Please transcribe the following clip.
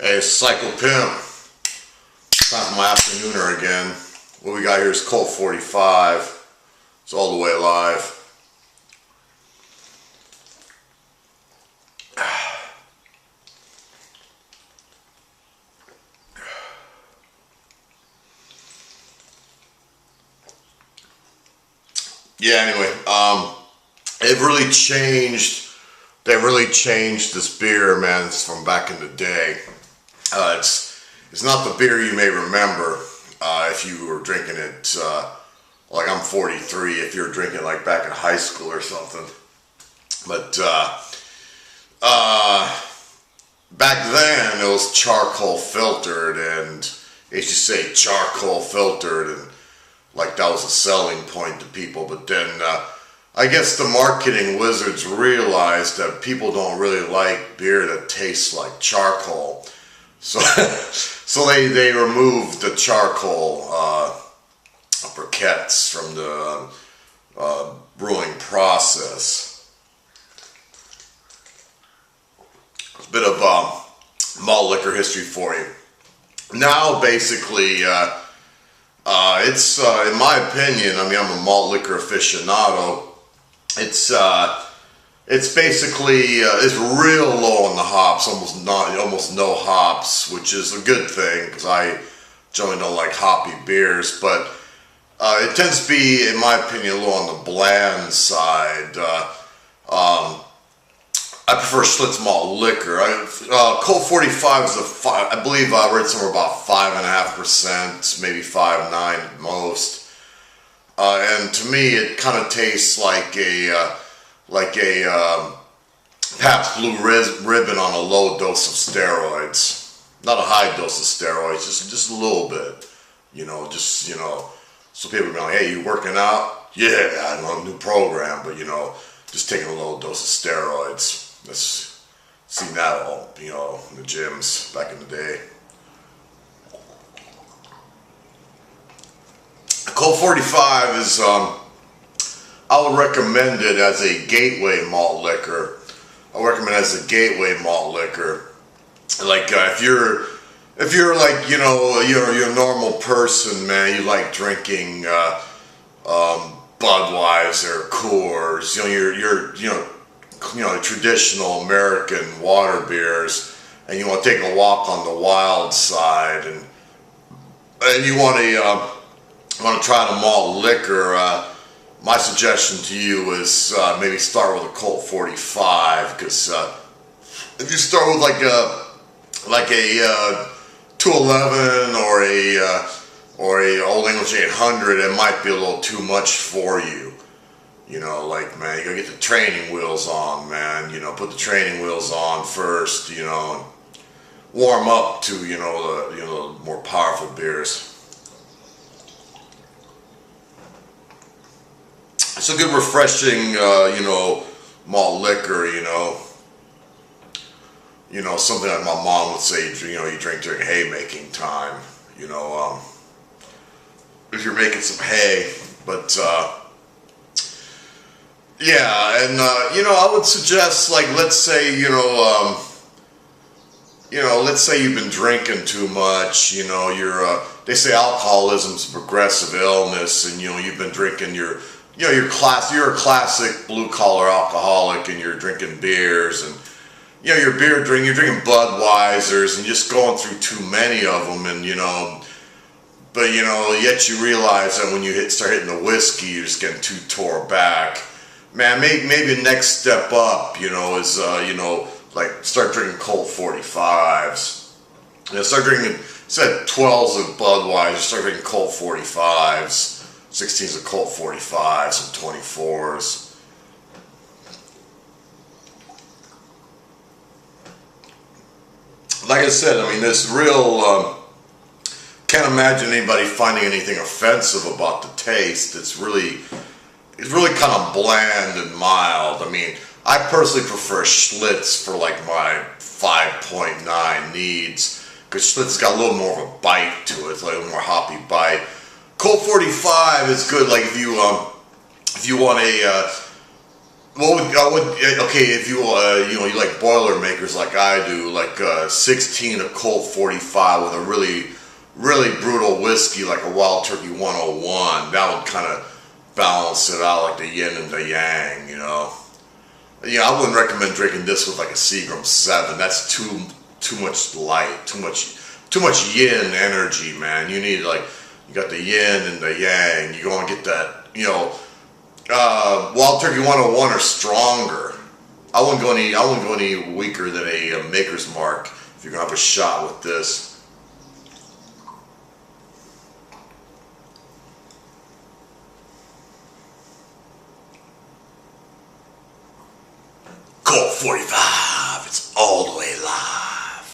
Hey, Psycho Pimp. Time for my afternooner again. What we got here is Colt 45. It's all the way alive. Yeah, anyway, they really changed this beer, man. It's from back in the day. It's not the beer you may remember if you were drinking it, like I'm 43, if you were drinking like back in high school or something. But back then it was charcoal filtered, and they used to say charcoal filtered, and like that was a selling point to people. But then I guess the marketing wizards realized that people don't really like beer that tastes like charcoal. So so they removed the charcoal briquettes from the brewing process. A bit of malt liquor history for you. Now basically it's in my opinion, I mean, I'm a malt liquor aficionado. It's basically it's real low on the hops, almost no hops, which is a good thing because I generally don't like hoppy beers. But it tends to be, in my opinion, a little on the bland side. I prefer Schlitz malt liquor. Colt 45 is I believe I read somewhere about 5.5%, maybe 5.9 at most. And to me, it kind of tastes like a Pabst Blue Ribbon on a low dose of steroids. Not a high dose of steroids, just a little bit. So people be like, hey, you working out? Yeah, I know a new program, but just taking a little dose of steroids. Let's seen that all, in the gyms back in the day. Colt 45 is, I would recommend it as a gateway malt liquor. I recommend it as a gateway malt liquor. Like if you're like you're a normal person, man, you like drinking Budweiser, Coors, you're traditional American water beers, and you want to take a walk on the wild side, and you want to try the malt liquor. My suggestion to you is maybe start with a Colt 45, because if you start with like a 211 or a Old English 800, it might be a little too much for you. Man, you gotta get the training wheels on, man. Put the training wheels on first, and warm up to the more powerful beers. It's a good refreshing, malt liquor, something that my mom would say, you drink during haymaking time, if you're making some hay. But, yeah, and, I would suggest, like, let's say, let's say you've been drinking too much, they say alcoholism's a progressive illness, and, you've been drinking you're a classic blue-collar alcoholic, and you're drinking beers, and you're drinking Budweisers, and just going through too many of them, and but yet you realize that when you start hitting the whiskey, you're just getting too tore back. Man, maybe the next step up, is like start drinking Colt 45s. Start drinking, instead of 12s of Budweiser, start drinking Colt 45s. 16s of Colt 45s and 24s. Like I said, I mean, this real, can't imagine anybody finding anything offensive about the taste. It's really kind of bland and mild. I mean, I personally prefer Schlitz for like my 5.9 needs, because Schlitz got a little more of a bite to it. It's like a more hoppy bite. Colt 45 is good, like if you want Okay, if you you like Boilermakers like I do, like 16 of Colt 45 with a really brutal whiskey like a Wild Turkey 101, that would kind of balance it out like the yin and the yang, you know. Yeah, I wouldn't recommend drinking this with like a Seagram 7. That's too much light, too much yin energy, man. You need like, you got the yin and the yang. You're gonna get that, you know. Wild Turkey 101 are stronger. I wouldn't go any weaker than a Maker's Mark if you're gonna have a shot with this. Colt 45, it's all the way live.